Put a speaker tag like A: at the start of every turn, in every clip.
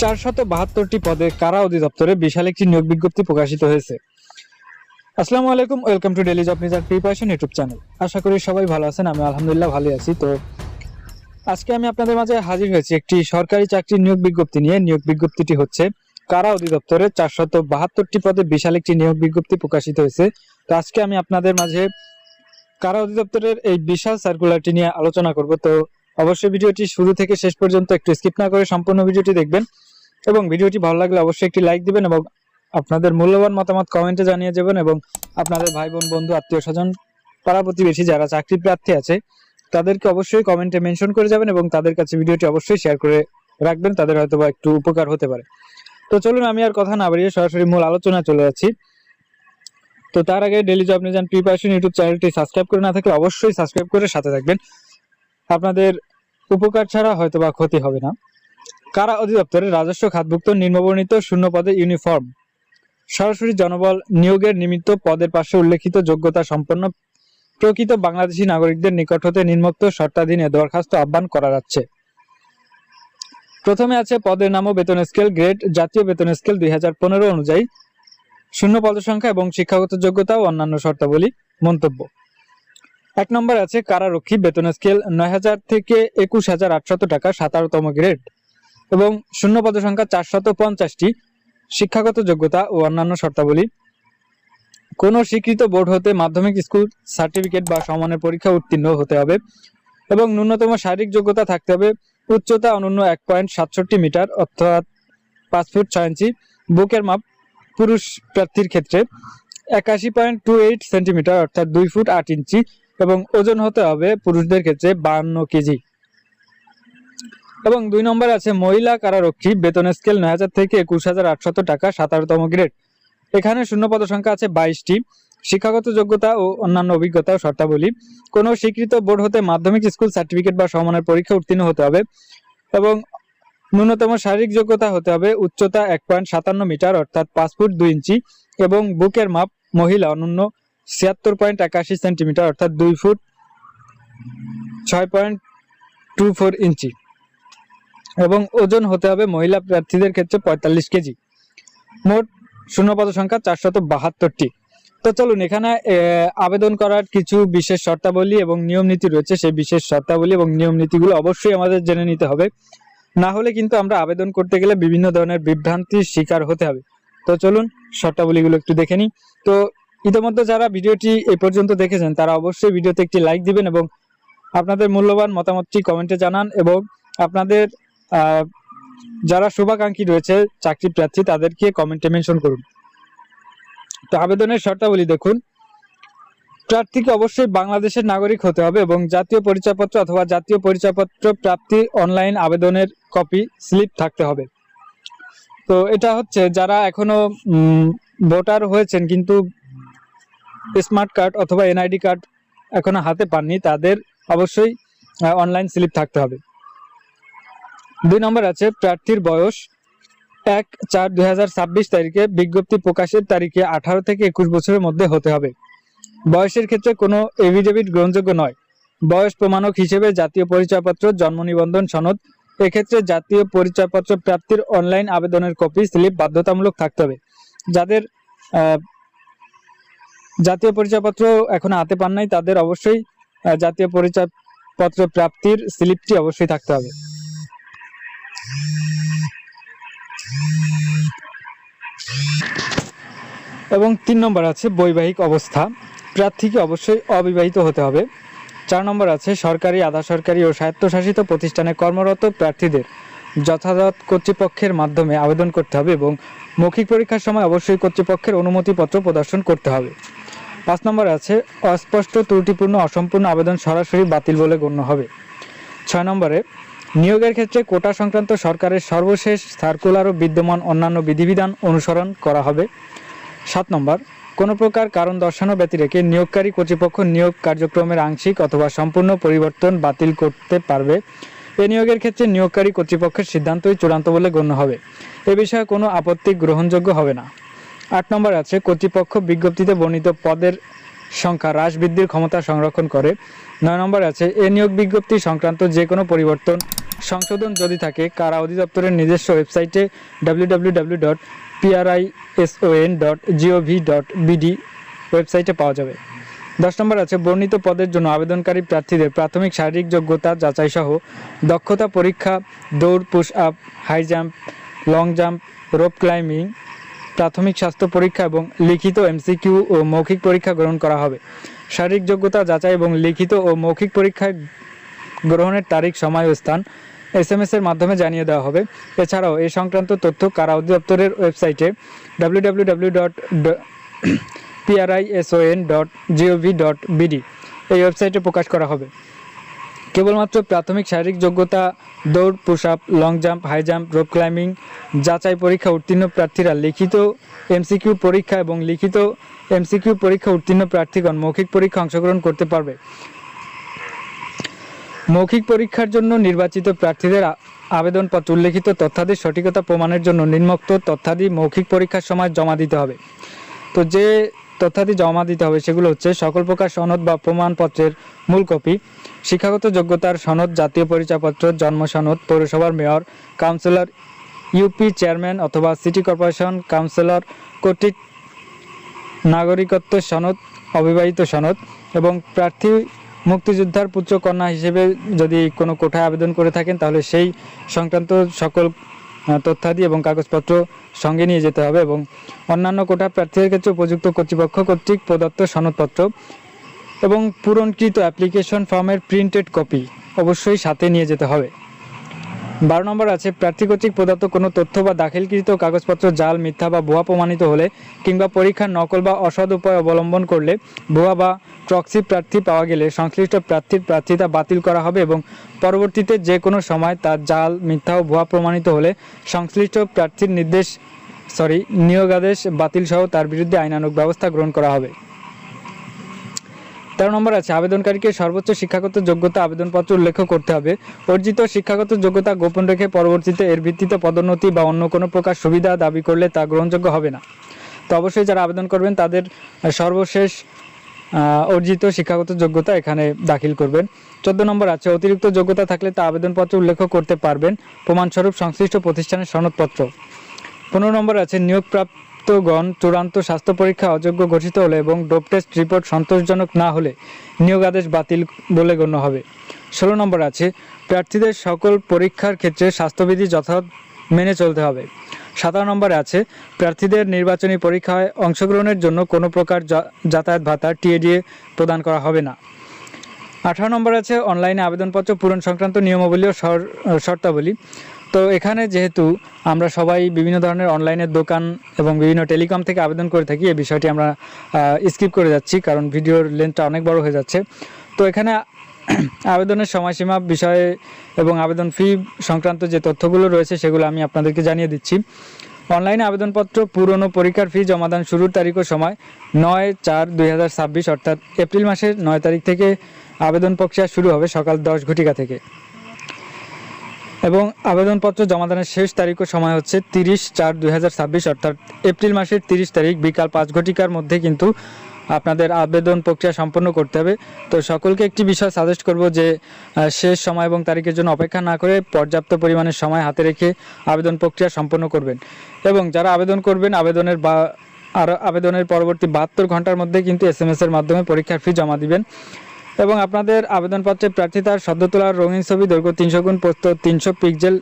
A: 472টি পদে কারা অধিদপ্তরে বিশাল একটি নিয়োগ বিজ্ঞপ্তি প্রকাশিত হয়েছে। আসসালামু আলাইকুম, welcome to daily job news and preparation YouTube channel. আশা করি সবাই ভালো আছেন, আমি আলহামদুলিল্লাহ ভালোই আছি। তো আজকে আমি আপনাদের মাঝে হাজির হয়েছি একটি সরকারি চাকরির নিয়োগ বিজ্ঞপ্তি নিয়ে। নিয়োগ বিজ্ঞপ্তিটি হচ্ছে কারা অধিদপ্তরে 472টি পদে বিশাল একটি নিয়োগ বিজ্ঞপ্তি প্রকাশিত হয়েছে। তো আজকে আমি আপনাদের মাঝে কারা অধিদপ্তরের এই বিশাল সার্কুলারটি নিয়ে আলোচনা করব। তো অবশ্যই ভিডিওটি শুরু থেকে শেষ পর্যন্ত একটু স্কিপ না করে সম্পূর্ণ ভিডিওটি দেখবেন এবং ভিডিওটি ভালো লাগলে অবশ্যই একটি লাইক দিবেন এবং আপনাদের মূল্যবান মতামত কমেন্টে জানিয়ে যাবেন এবং আপনাদের ভাই বোন, বন্ধু, আত্মীয় স্বজন, পাড়া প্রতিবেশী যারা চাকরি প্রার্থী আছে তাদেরকে অবশ্যই কমেন্টে মেনশন করে যাবেন এবং তাদের কাছে ভিডিওটি অবশ্যই শেয়ার করে রাখবেন, তাদের হয়তো বা একটু উপকার হতে পারে। তো চলুন আমি আর কথা না বাড়িয়ে সরাসরি মূল আলোচনায় চলে যাচ্ছি। তো তার আগে daily job news and preparation YouTube চ্যানেলটি সাবস্ক্রাইব করে না থাকলে অবশ্যই সাবস্ক্রাইব করে সাথে থাকবেন, আপনাদের উপকার ছাড়া হয়তো বা ক্ষতি হবে না। কারা অধিদপ্তরের রাজস্ব খাতভুক্ত নিম্নবর্ণিত শূন্য পদে ইউনিফর্ম সরাসরি জনবল নিয়োগের নিমিত্ত পদের পাশে উল্লেখিত যোগ্যতা সম্পন্ন প্রকৃত বাংলাদেশী নাগরিকদের নিকট হতে নিম্নোক্ত শর্তাধীনে দরখাস্ত আহ্বান করা যাচ্ছে। প্রথমে আছে পদের নাম ও বেতন স্কেল, গ্রেড জাতীয় বেতন স্কেল 2015 অনুযায়ী, শূন্য পদ সংখ্যা এবং শিক্ষাগত যোগ্যতা ও অন্যান্য শর্তাবলী। মন্তব্য: 1 নম্বর আছে কারারক্ষী, বেতন স্কেল 9000 থেকে 21800 টাকা, 17তম গ্রেড এবং শূন্য পদ সংখ্যা 450টি, শিক্ষাগত যোগ্যতা ও অন্যান্য শর্তাবলী। কোন স্বীকৃত বোর্ড হতে মাধ্যমিক স্কুল সার্টিফিকেট বা সমানের পরীক্ষা উত্তীর্ণ হতে হবে এবং ন্যূনতম শারীরিক যোগ্যতা থাকতে হবে উচ্চতা অনূন্য 1.67 মিটার অর্থাৎ 5 ফুট 6 ইঞ্চি, বুকের মাপ পুরুষ প্রার্থীর ক্ষেত্রে 81.28 সেন্টিমিটার অর্থাৎ 2 ফুট 8 ইঞ্চি এবং ওজন হতে হবে পুরুষদের ক্ষেত্রে 52 কেজি। এবং 2 নম্বর আছে মহিলা কারারক্ষী, বেতন স্কেল 9000 থেকে 21800 টাকা, 17তম গ্রেড। এখানে শূন্য পদ সংখ্যা আছে 22টি, শিক্ষাগত যোগ্যতা ও অন্যান্য অভিজ্ঞতা ও শর্তাবলী। কোনো স্বীকৃত বোর্ড হতে মাধ্যমিক স্কুল সার্টিফিকেট বা সমমানের পরীক্ষা উত্তীর্ণ হতে হবে এবং ন্যূনতম শারীরিক যোগ্যতা হতে হবে উচ্চতা 1.57 মিটার অর্থাৎ 5 ফুট 2 ইঞ্চি এবং বুকের মাপ মহিলা অনূন্য 76.81 সেন্টিমিটার অর্থাৎ 2 ফুট 6.24 ইঞ্চি এবং ওজন হতে হবে মহিলা প্রার্থীদের ক্ষেত্রে 45 কেজি। মোট শূন্য পদ সংখ্যা 472টি। তো চলুন এখানে আবেদন করার কিছু বিশেষ শর্তাবলী এবং নিয়ম নীতি রয়েছে, সেই বিশেষ শর্তাবলী এবং নিয়ম নীতিগুলো অবশ্যই আমাদের জেনে নিতে হবে, না হলে কিন্তু আমরা আবেদন করতে গেলে বিভিন্ন ধরনের বিভ্রান্তির শিকার হতে হবে। তো চলুন শর্তাবলীগুলো একটু দেখে নিই। তো ইতিমধ্যে যারা ভিডিওটি এই পর্যন্ত দেখেছেন তারা অবশ্যই ভিডিওতে একটি লাইক দিবেন এবং আপনাদের মূল্যবান মতামতটি কমেন্টে জানান এবং আপনাদের যারা শুভাকাঙ্ক্ষী রয়েছে চাকরি প্রার্থী তাদেরকে কমেন্টে মেনশন করুন। তো আবেদনের শর্তাবলী দেখুন, প্রার্থীকে অবশ্যই বাংলাদেশের নাগরিক হতে হবে এবং জাতীয় পরিচয়পত্র অথবা জাতীয় পরিচয়পত্র প্রাপ্তির অনলাইন আবেদনের কপি স্লিপ থাকতে হবে। তো এটা হচ্ছে যারা এখনো ভোটার হয়েছেন কিন্তু স্মার্ট কার্ড অথবা এনআইডি কার্ড এখনো হাতে পাননি, তাদের অবশ্যই অনলাইন স্লিপ থাকতে হবে। 2 নম্বর আছে প্রার্থীর বয়স 1/4/2026 তারিখে বিজ্ঞপ্তি প্রকাশের তারিখে 18 থেকে 21 বছরের মধ্যে হতে হবে। বয়সের ক্ষেত্রে কোনো এফিডেভিট গ্রহণযোগ্য নয়। বয়স প্রমাণক হিসেবে জাতীয় পরিচয়পত্র, জন্ম নিবন্ধন সনদ, এক্ষেত্রে জাতীয় পরিচয়পত্র প্রাপ্তির অনলাইন আবেদনের কপি স্লিপ বাধ্যতামূলক থাকতে হবে। যাদের জাতীয় পরিচয়পত্র এখনো হাতে পান নাই তাদের অবশ্যই জাতীয় পরিচয়পত্র প্রাপ্তির স্লিপটি অবশ্যই থাকতে হবে। এবং 3 নম্বর আছে বৈবাহিক অবস্থা, প্রার্থীকে অবশ্যই অবিবাহিত হতে হবে। 4 নম্বর আছে সরকারি, আধা সরকারি ও স্বায়ত্তশাসিত প্রতিষ্ঠানে কর্মরত প্রার্থীদের যথাযথ কর্তৃপক্ষের মাধ্যমে আবেদন করতে হবে এবং মৌখিক পরীক্ষার সময় অবশ্যই কর্তৃপক্ষের অনুমতিপত্র প্রদর্শন করতে হবে। 5 নম্বর আছে অস্পষ্ট, ত্রুটিপূর্ণ, অসম্পূর্ণ আবেদন সরাসরি বাতিল বলে গণ্য হবে। 6 নম্বরে নিয়োগের ক্ষেত্রে কোটা সংক্রান্ত সরকারের সর্বশেষ সার্কুলার ও বিদ্যমান অন্যান্য বিধিবিধান অনুসরণ করা হবে। 7 নম্বর কোনো প্রকার কারণ দর্শানো ব্যতি রেখে নিয়োগকারী কর্তৃপক্ষ নিয়োগ কার্যক্রমের আংশিক অথবা সম্পূর্ণ পরিবর্তন বাতিল করতে পারবে। এ নিয়োগের ক্ষেত্রে নিয়োগকারী কর্তৃপক্ষের সিদ্ধান্তই চূড়ান্ত বলে গণ্য হবে। এ বিষয়ে কোনো আপত্তি গ্রহণযোগ্য হবে না। 8 নম্বর আছে কর্তৃপক্ষ বিজ্ঞপ্তিতে বর্ণিত পদের সংখ্যা হ্রাস বৃদ্ধির ক্ষমতা সংরক্ষণ করে। 9 নম্বর আছে এ নিয়োগ বিজ্ঞপ্তি সংক্রান্ত যে কোনো পরিবর্তন সংশোধন যদি থাকে কারা অধিদপ্তরের নিজস্ব ওয়েবসাইটে www.prison.gov.bd ওয়েবসাইটে পাওয়া যাবে। 10 নম্বর আছে বর্ণিত পদের জন্য আবেদনকারী প্রার্থীদের প্রাথমিক শারীরিক যোগ্যতা যাচাই সহ দক্ষতা পরীক্ষা, দৌড়, push up, high jump, long jump, rope climbing, প্রাথমিক স্বাস্থ্য পরীক্ষা এবং লিখিত এমসিকিউ ও মৌখিক পরীক্ষা গ্রহণ করা হবে। শারীরিক যোগ্যতা যাচাই এবং লিখিত ও মৌখিক পরীক্ষায় গ্রহণের তারিখ, সময় ও স্থান SMS এর মাধ্যমে জানিয়ে দেওয়া হবে। এছাড়াও এই সংক্রান্ত তথ্য কারা অধিদপ্তরের ওয়েবসাইটে www.prison.gov.bd এই ওয়েবসাইটে প্রকাশ করা হবে। কেবলমাত্র প্রাথমিক শারীরিক যোগ্যতা, দৌড়, push up, long jump, high jump, rope climbing যাচাই পরীক্ষা উত্তীর্ণ প্রার্থীরা লিখিত এমসিকিউ পরীক্ষা এবং লিখিত এমসিকিউ পরীক্ষা উত্তীর্ণ প্রার্থীগণ মৌখিক পরীক্ষা অংশগ্রহণ করতে পারবে। মৌখিক পরীক্ষার জন্য নির্বাচিত প্রার্থীদের আবেদনপত্র উল্লেখিত তথ্যাদির সঠিকতা প্রমাণের জন্য নিম্নোক্ত তথ্যাদি মৌখিক পরীক্ষার সময় জমা দিতে হবে। তো যে তথ্যাদি জমা দিতে হবে সেগুলো হচ্ছে সকল প্রকার সনদ বা প্রমাণপত্রের মূল কপি, শিক্ষাগত যোগ্যতার সনদ, জাতীয় পরিচয়পত্র, জন্ম সনদ, পৌরসভার মেয়র, কাউন্সিলর, ইউপি চেয়ারম্যান অথবা সিটি কর্পোরেশন কাউন্সিলর কর্তৃক নাগরিকত্ব সনদ, অবিবাহিত সনদ এবং প্রার্থী মুক্তিযোদ্ধার পুত্র কন্যা হিসেবে যদি কোনো কোটায় আবেদন করে থাকেন তাহলে সেই সংক্রান্ত সকল তথ্যাদি এবং কাগজপত্র সঙ্গে নিয়ে যেতে হবে এবং অন্যান্য কোটা প্রার্থীদের ক্ষেত্রে উপযুক্ত কর্তৃপক্ষ কর্তৃক প্রদত্ত সনদপত্র এবং পূরণকৃত অ্যাপ্লিকেশন ফর্মের প্রিন্টেড কপি অবশ্যই সাথে নিয়ে যেতে হবে। 12 নম্বর আছে প্রার্থী কর্তৃক প্রদত্ত কোনো তথ্য বা দাখিলকৃত কাগজপত্র জাল, মিথ্যা বা ভুয়া প্রমাণিত হলে কিংবা পরীক্ষার নকল বা অসৎ উপায় অবলম্বন করলে ভুয়া বা প্রক্সি প্রার্থী পাওয়া গেলে সংশ্লিষ্ট প্রার্থীর প্রার্থিতা বাতিল করা হবে এবং পরবর্তীতে যে কোনো সময় তার জাল, মিথ্যা ও ভুয়া প্রমাণিত হলে সংশ্লিষ্ট প্রার্থীর নিয়োগাদেশ বাতিল সহ তার বিরুদ্ধে আইনানুগ ব্যবস্থা গ্রহণ করা হবে। 13 নম্বর আছে আবেদনকারীকে সর্বোচ্চ শিক্ষাগত যোগ্যতা আবেদনপত্র উল্লেখ করতে হবে। অর্জিত শিক্ষাগত যোগ্যতা গোপন রেখে পরবর্তীতে এর ভিত্তিতে পদোন্নতি বা অন্য কোনো প্রকার সুবিধা দাবি করলে তা গ্রহণযোগ্য হবে না। তো অবশ্যই যারা আবেদন করবেন তাদের সর্বশেষ অর্জিত শিক্ষাগত যোগ্যতা এখানে দাখিল করবেন। 14 নম্বর আছে অতিরিক্ত যোগ্যতা থাকলে তা আবেদনপত্র উল্লেখ করতে পারবেন, প্রমাণস্বরূপ সংশ্লিষ্ট প্রতিষ্ঠানের সনদপত্র। 15 নম্বর আছে নিয়োগপ্রাপ্তগণ চূড়ান্ত স্বাস্থ্য পরীক্ষা অযোগ্য ঘোষিত হলে এবং ডোপ টেস্ট রিপোর্ট সন্তোষজনক না হলে নিয়োগ আদেশ বাতিল বলে গণ্য হবে। 16 নম্বর আছে প্রার্থীদের সকল পরীক্ষার ক্ষেত্রে স্বাস্থ্যবিধি যথাযথ মেনে চলতে হবে। 17 নম্বরে আছে প্রার্থীদের নির্বাচনী পরীক্ষায় অংশগ্রহণের জন্য কোনো প্রকার যাতায়াত ভাতা TADA প্রদান করা হবে না। 18 নম্বর আছে অনলাইনে আবেদনপত্র পূরণ সংক্রান্ত নিয়মাবলী ও শর্তাবলী। তো এখানে যেহেতু আমরা সবাই বিভিন্ন ধরনের অনলাইনের দোকান এবং বিভিন্ন টেলিকম থেকে আবেদন করে থাকি, এই বিষয়টি আমরা স্কিপ করে যাচ্ছি কারণ ভিডিওর লেন্থটা অনেক বড় হয়ে যাচ্ছে। তো এখানে আবেদনের সময়সীমা বিষয়ে এবং আবেদন ফি সংক্রান্ত যে তথ্যগুলো রয়েছে সেগুলো আমি আপনাদেরকে জানিয়ে দিচ্ছি। অনলাইনে আবেদনপত্র পূরণ ও পরীক্ষার ফি জমাদান শুরুর তারিখ ও সময় 9/4/2026 অর্থাৎ এপ্রিল মাসের 9 তারিখ থেকে আবেদন প্রক্রিয়া শুরু হবে সকাল 10 ঘটিকা থেকে এবং আবেদনপত্র জমাদানের শেষ তারিখ ও সময় হচ্ছে 30/4/2026 অর্থাৎ এপ্রিল মাসের 30 তারিখ বিকাল 5 ঘটিকার মধ্যে কিন্তু আপনাদের আবেদন প্রক্রিয়া সম্পন্ন করতে হবে। তো সকলকে একটি বিষয় সাজেস্ট করব যে শেষ সময় এবং তারিখের জন্য অপেক্ষা না করে পর্যাপ্ত পরিমাণের সময় হাতে রেখে আবেদন প্রক্রিয়া সম্পন্ন করবেন এবং যারা আবেদন করবেন আবেদনের পরবর্তী 72 ঘন্টার মধ্যে কিন্তু SMS এর মাধ্যমে পরীক্ষার ফি জমা দিবেন এবং আপনাদের আবেদনপত্রে প্রার্থী তার সদ্য তোলার রঙিন ছবি দৈর্ঘ্য 300 গুণ পোস্ত 300 পিক্সেল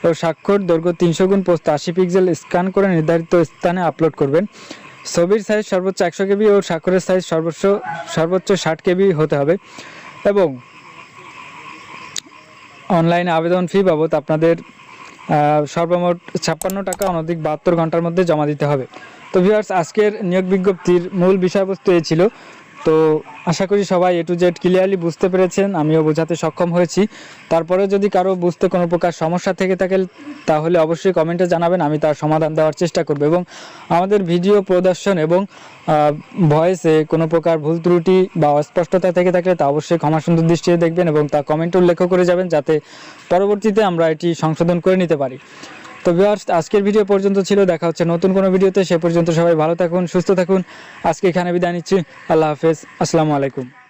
A: ও স্বাক্ষর দৈর্ঘ্য 300 গুণ পোস্ত 80 পিক্সেল স্ক্যান করে নির্ধারিত স্থানে আপলোড করবেন। ছবির সাইজ সর্বোচ্চ 100 KB ও স্বাক্ষরের সাইজ সর্বোচ্চ 60 KB হতে হবে এবং অনলাইনে আবেদন ফি বাবদ আপনাদের সর্বমোট 56 টাকা অনধিক 72 ঘন্টার মধ্যে জমা দিতে হবে। তো ভিউয়ার্স, আজকের নিয়োগ বিজ্ঞপ্তির মূল বিষয়বস্তু এই ছিল। তো আশা করি সবাই A to Z ক্লিয়ারলি বুঝতে পেরেছেন, আমিও বোঝাতে সক্ষম হয়েছি। তারপরে যদি কারো বুঝতে কোনো প্রকার সমস্যা থেকে থাকে তাহলে অবশ্যই কমেন্টে জানাবেন, আমি তার সমাধান দেওয়ার চেষ্টা করব এবং আমাদের ভিডিও প্রদর্শন এবং ভয়েসে কোনো প্রকার ভুল ত্রুটি বা অস্পষ্টতা থেকে থাকলে তা অবশ্যই ক্ষমা সুন্দর দৃষ্টিতে দেখবেন এবং তা কমেন্টে উল্লেখ করে যাবেন যাতে পরবর্তীতে আমরা এটি সংশোধন করে নিতে পারি। তো ভিউয়ার্স, আজকের ভিডিও পর্যন্ত ছিল, দেখা হচ্ছে নতুন কোনো ভিডিওতে। সে পর্যন্ত সবাই ভালো থাকুন, সুস্থ থাকুন। আজকে এখানে বিদায় নিচ্ছি। আল্লাহ হাফেজ, আসসালামু আলাইকুম।